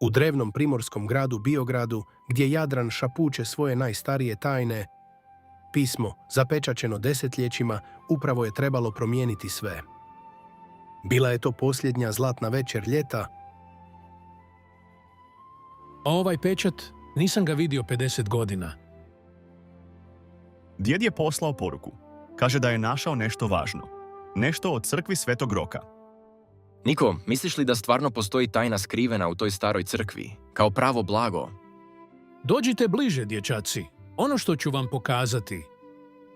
U drevnom primorskom gradu Biogradu, gdje Jadran šapuće svoje najstarije tajne, pismo, zapečaćeno desetljećima, upravo je trebalo promijeniti sve. Bila je to posljednja zlatna večer ljeta. A ovaj pečat, nisam ga vidio 50 godina. Djed je poslao poruku. Kaže da je našao nešto važno. Nešto o crkvi Svetog Roka. Niko, misliš li da stvarno postoji tajna skrivena u toj staroj crkvi? Kao pravo blago? Dođite bliže, dječaci. Ono što ću vam pokazati.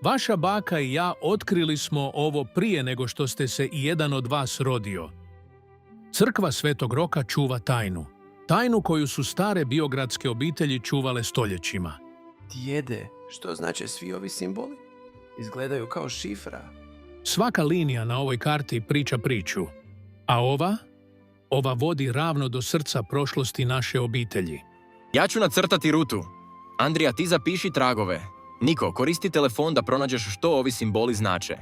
Vaša baka i ja otkrili smo ovo prije nego što ste se i jedan od vas rodio. Crkva Svetog Roka čuva tajnu. Tajnu koju su stare biogradske obitelji čuvale stoljećima. Djede, što znače svi ovi simboli? Izgledaju kao šifra. Svaka linija na ovoj karti priča priču. A ova vodi ravno do srca prošlosti naše obitelji. Ja ću nacrtati rutu. Andrija, ti zapiši tragove. Niko, koristi telefon da pronađeš što ovi simboli znače.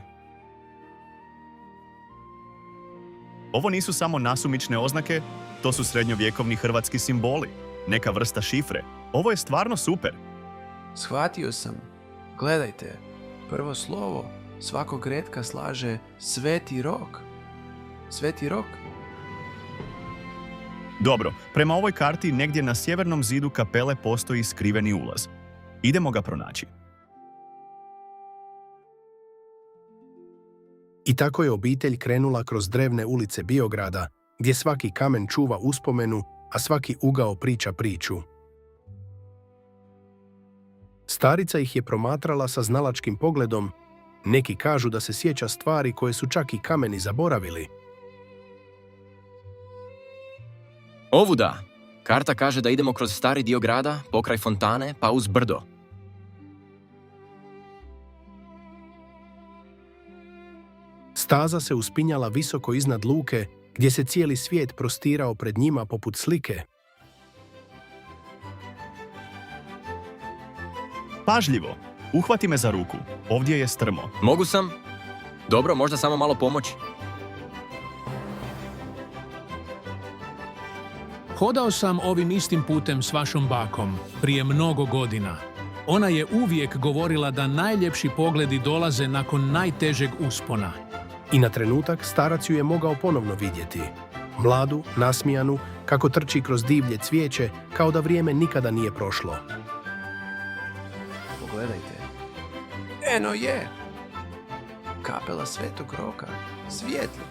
Ovo nisu samo nasumične oznake, to su srednjovjekovni hrvatski simboli. Neka vrsta šifre. Ovo je stvarno super. Shvatio sam. Gledajte, prvo slovo svakog retka slaže Sveti Rok. Sveti Rok? Dobro, prema ovoj karti negdje na sjevernom zidu kapele postoji skriveni ulaz. Idemo ga pronaći. I tako je obitelj krenula kroz drevne ulice Biograda, gdje svaki kamen čuva uspomenu, a svaki ugao priča priču. Starica ih je promatrala sa znalačkim pogledom. Neki kažu da se sjeća stvari koje su čak i kameni zaboravili. Ovuda! Karta kaže da idemo kroz stari dio grada, pokraj fontane, pa uz brdo. Staza se uspinjala visoko iznad luke, gdje se cijeli svijet prostirao pred njima poput slike. Pažljivo! Uhvati me za ruku. Ovdje je strmo. Mogu sam? Dobro, možda samo malo pomoći. Hodao sam ovim istim putem s vašom bakom prije mnogo godina. Ona je uvijek govorila da najljepši pogledi dolaze nakon najtežeg uspona. I na trenutak starac ju je mogao ponovno vidjeti. Mladu, nasmijanu, kako trči kroz divlje cvijeće, kao da vrijeme nikada nije prošlo. Pogledajte. Eno je! Kapela Svetog Roka. Svijetli.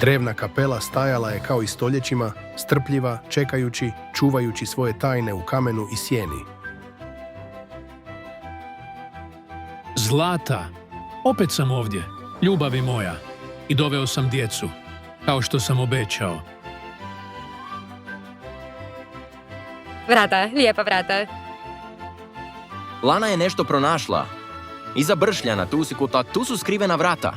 Drevna kapela stajala je kao i stoljećima, strpljiva, čekajući, čuvajući svoje tajne u kamenu i sjeni. Zlata! Opet sam ovdje, ljubavi moja. I doveo sam djecu, kao što sam obećao. Vrata, lijepa vrata. Lana je nešto pronašla. Iza bršljana, tu su skrivena vrata.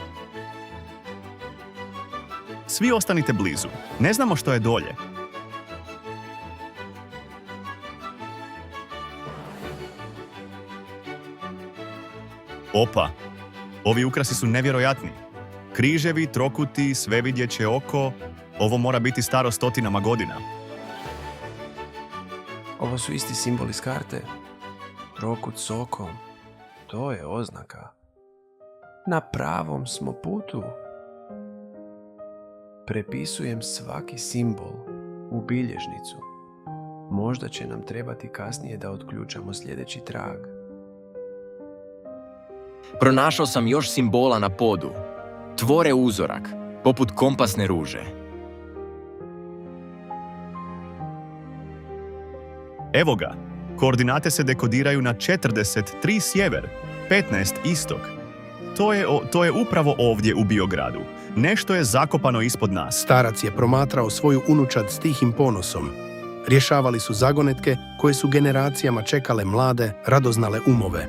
Svi ostanite blizu. Ne znamo što je dolje. Opa! Ovi ukrasi su nevjerojatni. Križevi, trokuti, svevidjeće oko. Ovo mora biti staro stotinama godina. Ovo su isti simboli s karte. Trokut s okom. To je oznaka. Na pravom smo putu. Prepisujem svaki simbol u bilježnicu. Možda će nam trebati kasnije da otključamo sljedeći trag. Pronašao sam još simbola na podu. Tvore uzorak, poput kompasne ruže. Evo ga. Koordinate se dekodiraju na 43 sjever, 15 istok. To je upravo ovdje u Biogradu. Nešto je zakopano ispod nas. Starac je promatrao svoju unučad s tihim ponosom. Rješavali su zagonetke koje su generacijama čekale mlade, radoznale umove.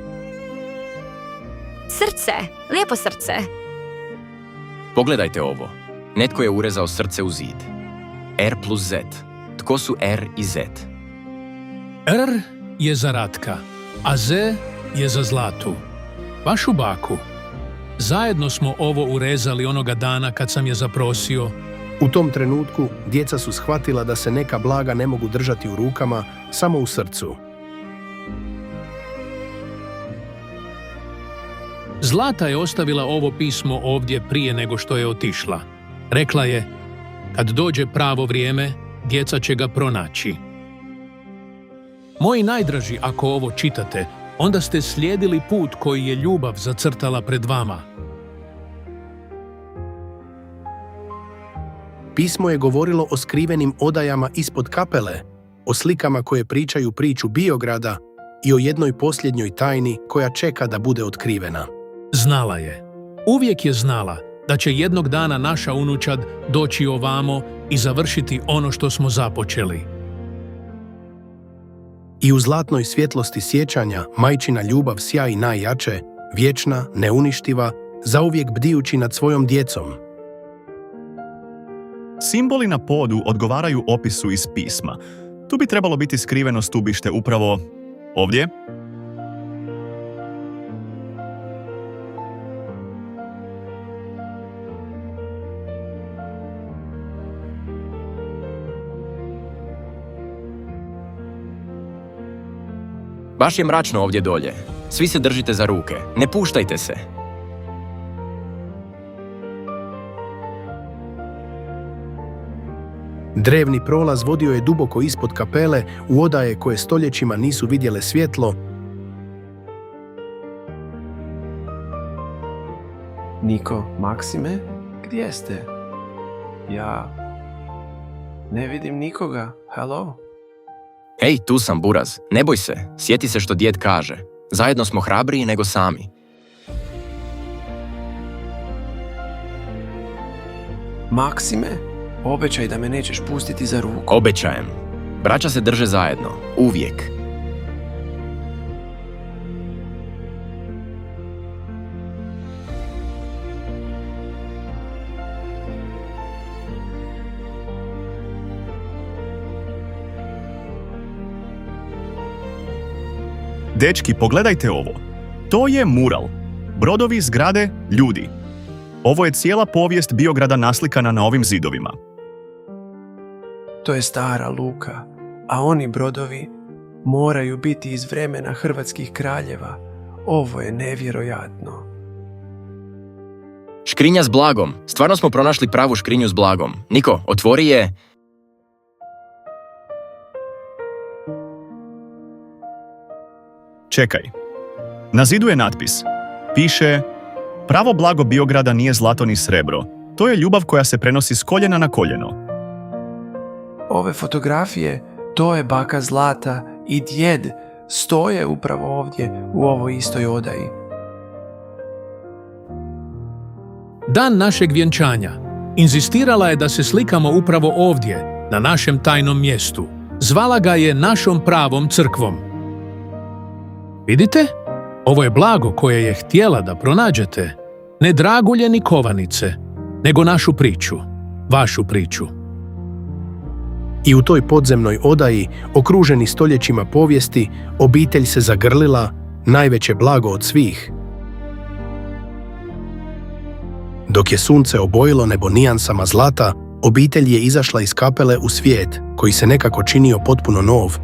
Srce, lijepo srce. Pogledajte ovo. Netko je urezao srce u zid. R plus Z. Tko su R i Z? R je za Ratka, a Z je za Zlatu. Vašu baku. Zajedno smo ovo urezali onoga dana kad sam je zaprosio U tom trenutku djeca su shvatila da se neka blaga ne mogu držati u rukama, samo u srcu. Zlata je ostavila ovo pismo ovdje prije nego što je otišla. Rekla je, kad dođe pravo vrijeme, djeca će ga pronaći. Moji najdraži, ako ovo čitate, onda ste slijedili put koji je ljubav zacrtala pred vama. Pismo je govorilo o skrivenim odajama ispod kapele, o slikama koje pričaju priču Biograda i o jednoj posljednjoj tajni koja čeka da bude otkrivena. Znala je. Uvijek je znala da će jednog dana naša unučad doći ovamo i završiti ono što smo započeli. I u zlatnoj svjetlosti sjećanja majčina ljubav sjaji najjače, vječna, neuništiva, zauvijek bdijući nad svojom djecom. Simboli na podu odgovaraju opisu iz pisma. Tu bi trebalo biti skriveno stubište upravo ovdje. Baš je mračno ovdje dolje. Svi se držite za ruke. Ne puštajte se. Drevni prolaz vodio je duboko ispod kapele u odaje koje stoljećima nisu vidjele svjetlo. Niko, Maksime, gdje ste? Ja ne vidim nikoga. Halo? Hej, tu sam, Buraz. Ne boj se. Sjeti se što djed kaže. Zajedno smo hrabriji nego sami. Maksime, obećaj da me nećeš pustiti za ruku. Obećajem. Braća se drže zajedno. Uvijek. Dečki, pogledajte ovo. To je mural. Brodovi, zgrade, ljudi. Ovo je cijela povijest Biograda naslikana na ovim zidovima. To je stara luka, a oni brodovi moraju biti iz vremena hrvatskih kraljeva. Ovo je nevjerojatno. Škrinja s blagom. Stvarno smo pronašli pravu škrinju s blagom. Niko, otvori je. Čekaj. Na zidu je natpis. Piše: pravo blago Biograda nije zlato ni srebro. To je ljubav koja se prenosi s koljena na koljeno. Ove fotografije, to je baka Zlata i djed stoje upravo ovdje u ovoj istoj odaji. Dan našeg vjenčanja. Inzistirala je da se slikamo upravo ovdje, na našem tajnom mjestu. Zvala ga je našom pravom crkvom. Vidite? Ovo je blago koje je htjela da pronađete. Ne dragulje ni kovanice, nego našu priču, vašu priču. I u toj podzemnoj odaji, okruženi stoljećima povijesti, obitelj se zagrlila, najveće blago od svih. Dok je sunce obojilo nebo nijansama zlata, obitelj je izašla iz kapele u svijet, koji se nekako činio potpuno nov.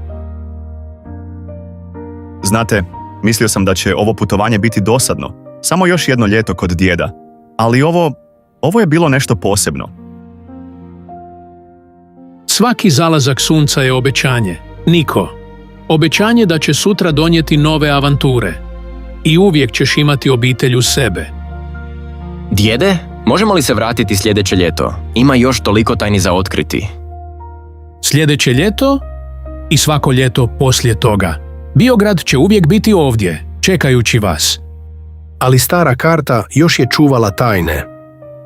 Znate, mislio sam da će ovo putovanje biti dosadno. Samo još jedno ljeto kod djeda. Ali ovo je bilo nešto posebno. Svaki zalazak sunca je obećanje. Niko. Obećanje da će sutra donijeti nove avanture. I uvijek ćeš imati obitelj uz sebe. Djede, možemo li se vratiti sljedeće ljeto? Ima još toliko tajni za otkriti. Sljedeće ljeto i svako ljeto poslije toga. Biograd će uvijek biti ovdje, čekajući vas. Ali stara karta još je čuvala tajne.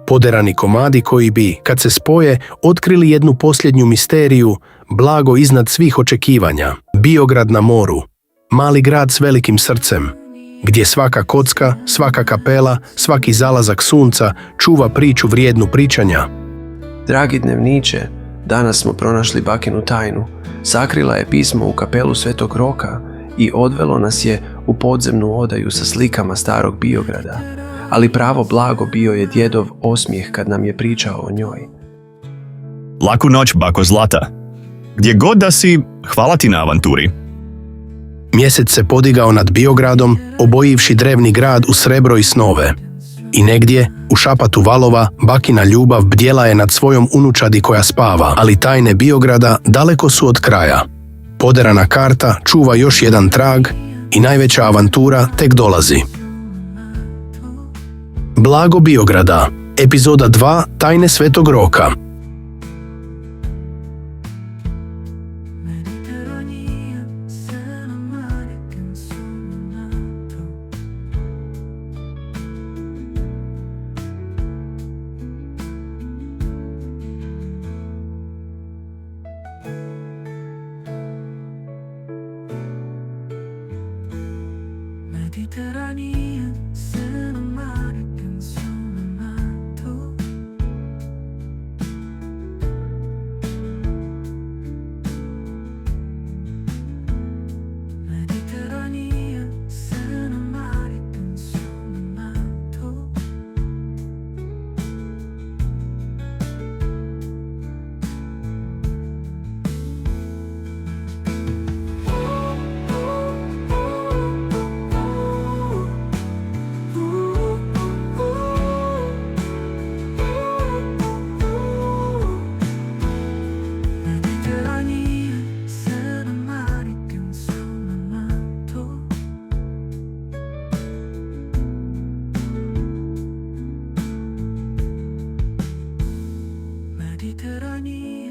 Poderani komadi koji bi, kad se spoje, otkrili jednu posljednju misteriju, blago iznad svih očekivanja. Biograd na moru. Mali grad s velikim srcem, gdje svaka kocka, svaka kapela, svaki zalazak sunca čuva priču vrijednu pričanja. Dragi dnevniče, danas smo pronašli bakinu tajnu. Sakrila je pismo u kapelu Svetog Roka i odvelo nas je u podzemnu odaju sa slikama starog Biograda. Ali pravo blago bio je djedov osmijeh kad nam je pričao o njoj. Laku noć, bako Zlata. Gdje god da si, hvala ti na avanturi. Mjesec se podigao nad Biogradom, obojivši drevni grad u srebro i snove. I negdje, u šapatu valova, bakina ljubav bdjela je nad svojom unučadi koja spava, ali tajne Biograda daleko su od kraja. Poderana karta čuva još jedan trag i najveća avantura tek dolazi. Blago Biograda, epizoda 2, Tajne Svetog Roka. Mediterranean cinematic and sonamato. Mediterranean cinematic and sonamato. Mediterranean